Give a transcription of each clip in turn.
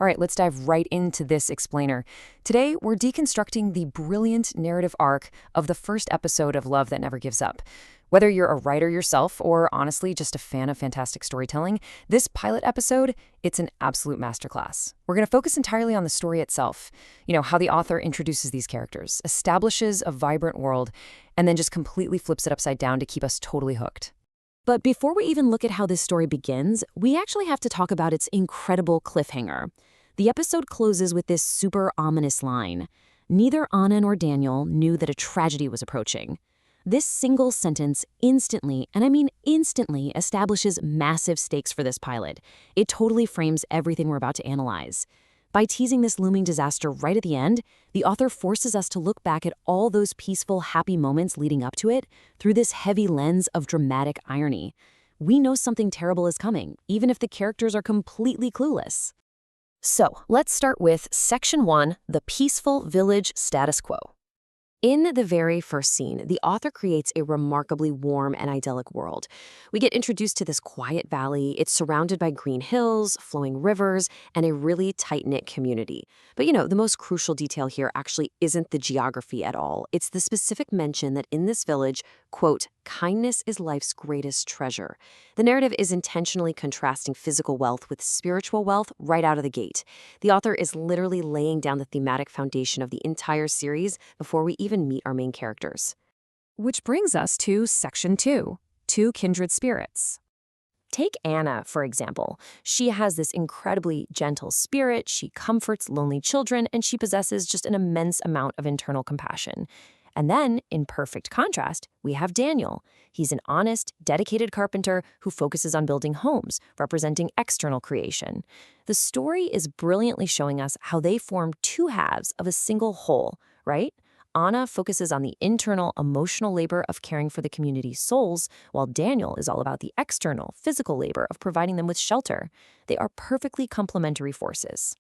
All right, let's dive right into this explainer. Today, we're deconstructing the brilliant narrative arc of the first episode of Love That Never Gives Up. Whether you're a writer yourself or honestly just a fan of fantastic storytelling, this pilot episode, it's an absolute masterclass. We're going to focus entirely on the story itself, how the author introduces these characters, establishes a vibrant world, and then just completely flips it upside down to keep us totally hooked. But before we even look at how this story begins, we actually have to talk about its incredible cliffhanger. The episode closes with this super ominous line. Neither Anna nor Daniel knew that a tragedy was approaching. This single sentence instantly, and I mean instantly, establishes massive stakes for this pilot. It totally frames everything we're about to analyze. By teasing this looming disaster right at the end, the author forces us to look back at all those peaceful, happy moments leading up to it through this heavy lens of dramatic irony. We know something terrible is coming, even if the characters are completely clueless. So, let's start with Section 1, the peaceful village status quo. In the very first scene, the author creates a remarkably warm and idyllic world. We get introduced to this quiet valley. It's surrounded by green hills, flowing rivers, and a really tight-knit community. But the most crucial detail here actually isn't the geography at all. It's the specific mention that in this village, quote, kindness is life's greatest treasure. The narrative is intentionally contrasting physical wealth with spiritual wealth right out of the gate. The author is literally laying down the thematic foundation of the entire series before we even meet our main characters. Which brings us to Section 2, Two Kindred Spirits. Take Anna, for example. She has this incredibly gentle spirit, she comforts lonely children, and she possesses just an immense amount of internal compassion. And then, in perfect contrast, we have Daniel. He's an honest, dedicated carpenter who focuses on building homes, representing external creation. The story is brilliantly showing us how they form two halves of a single whole, right? Anna focuses on the internal, emotional labor of caring for the community's souls, while Daniel is all about the external, physical labor of providing them with shelter. They are perfectly complementary forces.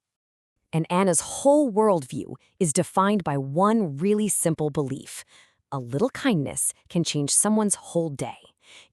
And Anna's whole worldview is defined by one really simple belief. A little kindness can change someone's whole day.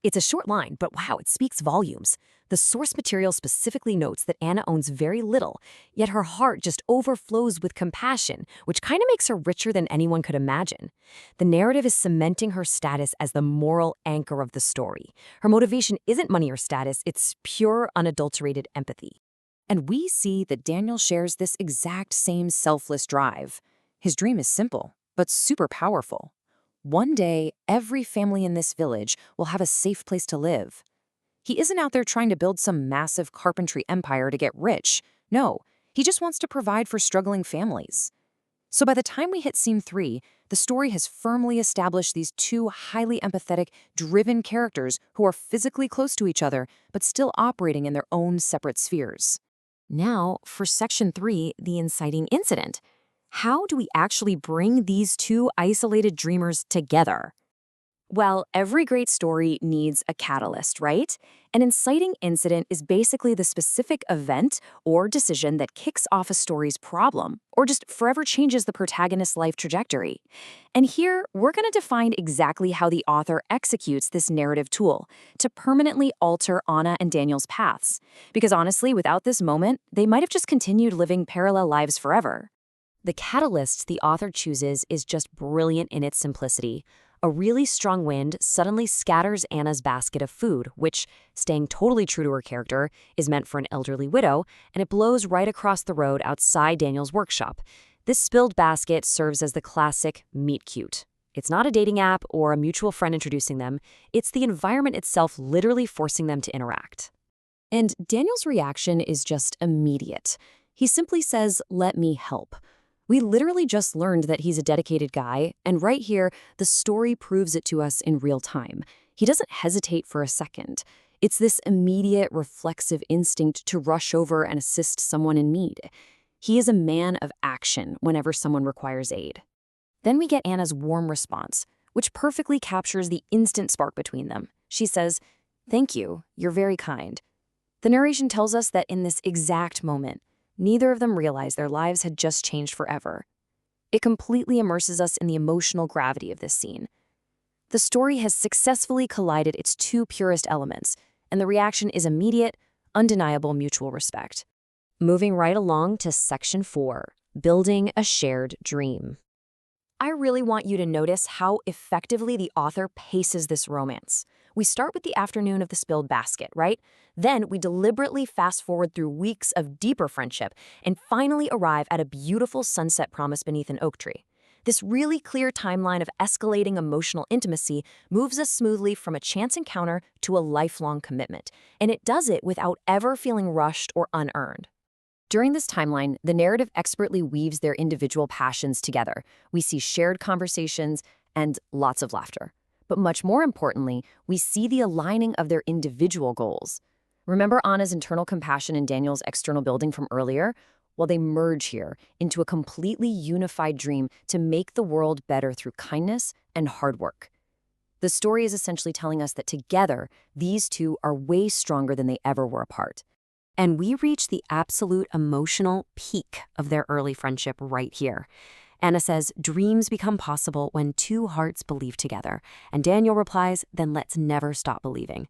It's a short line, but wow, it speaks volumes. The source material specifically notes that Anna owns very little, yet her heart just overflows with compassion, which kind of makes her richer than anyone could imagine. The narrative is cementing her status as the moral anchor of the story. Her motivation isn't money or status, it's pure, unadulterated empathy. And we see that Daniel shares this exact same selfless drive. His dream is simple, but super powerful. One day, every family in this village will have a safe place to live. He isn't out there trying to build some massive carpentry empire to get rich. No, he just wants to provide for struggling families. So by the time we hit Scene 3, the story has firmly established these two highly empathetic, driven characters who are physically close to each other, but still operating in their own separate spheres. Now, for Section 3, the inciting incident. How do we actually bring these two isolated dreamers together? Well, every great story needs a catalyst, right? An inciting incident is basically the specific event or decision that kicks off a story's problem, or just forever changes the protagonist's life trajectory. And here, we're going to define exactly how the author executes this narrative tool to permanently alter Anna and Daniel's paths. Because honestly, without this moment, they might have just continued living parallel lives forever. The catalyst the author chooses is just brilliant in its simplicity. A really strong wind suddenly scatters Anna's basket of food, which, staying totally true to her character, is meant for an elderly widow, and it blows right across the road outside Daniel's workshop. This spilled basket serves as the classic meet-cute. It's not a dating app or a mutual friend introducing them. It's the environment itself literally forcing them to interact. And Daniel's reaction is just immediate. He simply says, "Let me help." We literally just learned that he's a dedicated guy, and right here, the story proves it to us in real time. He doesn't hesitate for a second. It's this immediate, reflexive instinct to rush over and assist someone in need. He is a man of action whenever someone requires aid. Then we get Anna's warm response, which perfectly captures the instant spark between them. She says, "Thank you, you're very kind." The narration tells us that in this exact moment, neither of them realized their lives had just changed forever. It completely immerses us in the emotional gravity of this scene. The story has successfully collided its two purest elements, and the reaction is immediate, undeniable mutual respect. Moving right along to Section 4, Building a Shared Dream. I really want you to notice how effectively the author paces this romance. We start with the afternoon of the spilled basket, right? Then we deliberately fast forward through weeks of deeper friendship and finally arrive at a beautiful sunset promise beneath an oak tree. This really clear timeline of escalating emotional intimacy moves us smoothly from a chance encounter to a lifelong commitment, and it does it without ever feeling rushed or unearned. During this timeline, the narrative expertly weaves their individual passions together. We see shared conversations and lots of laughter. But much more importantly, we see the aligning of their individual goals. Remember Anna's internal compassion and Daniel's external building from earlier? Well, they merge here into a completely unified dream to make the world better through kindness and hard work. The story is essentially telling us that together, these two are way stronger than they ever were apart. And we reach the absolute emotional peak of their early friendship right here. Anna says, dreams become possible when two hearts believe together. And Daniel replies, then let's never stop believing.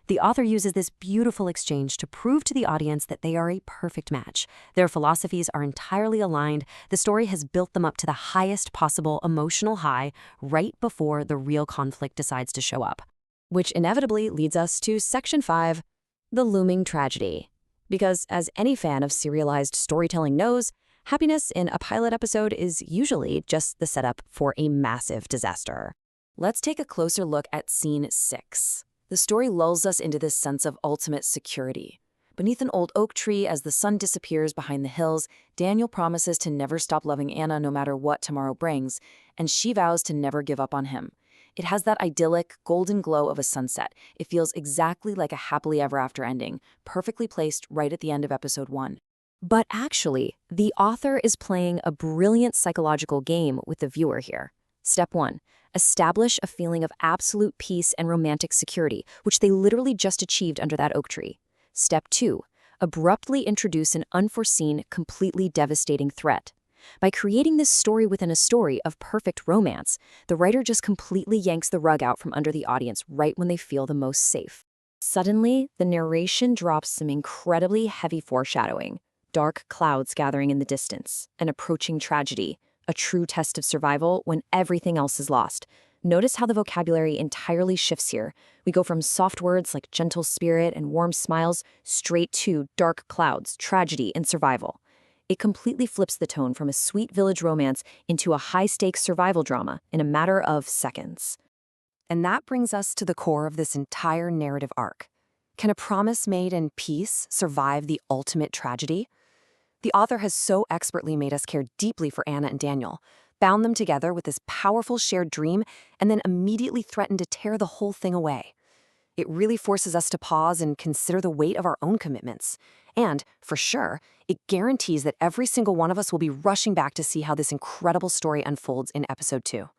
The author uses this beautiful exchange to prove to the audience that they are a perfect match. Their philosophies are entirely aligned. The story has built them up to the highest possible emotional high right before the real conflict decides to show up. Which inevitably leads us to Section 5, the looming tragedy. Because as any fan of serialized storytelling knows, happiness in a pilot episode is usually just the setup for a massive disaster. Let's take a closer look at Scene 6. The story lulls us into this sense of ultimate security. Beneath an old oak tree, as the sun disappears behind the hills, Daniel promises to never stop loving Anna no matter what tomorrow brings, and she vows to never give up on him. It has that idyllic, golden glow of a sunset. It feels exactly like a happily ever after ending, perfectly placed right at the end of episode 1. But actually, the author is playing a brilliant psychological game with the viewer here. Step 1. Establish a feeling of absolute peace and romantic security, which they literally just achieved under that oak tree. Step 2. Abruptly introduce an unforeseen, completely devastating threat. By creating this story within a story of perfect romance, the writer just completely yanks the rug out from under the audience right when they feel the most safe. Suddenly, the narration drops some incredibly heavy foreshadowing. Dark clouds gathering in the distance, an approaching tragedy, a true test of survival when everything else is lost. Notice how the vocabulary entirely shifts here. We go from soft words like gentle spirit and warm smiles straight to dark clouds, tragedy, and survival. It completely flips the tone from a sweet village romance into a high-stakes survival drama in a matter of seconds. And that brings us to the core of this entire narrative arc. Can a promise made in peace survive the ultimate tragedy? The author has so expertly made us care deeply for Anna and Daniel, bound them together with this powerful shared dream, and then immediately threatened to tear the whole thing away. It really forces us to pause and consider the weight of our own commitments. And, for sure, it guarantees that every single one of us will be rushing back to see how this incredible story unfolds in episode 2.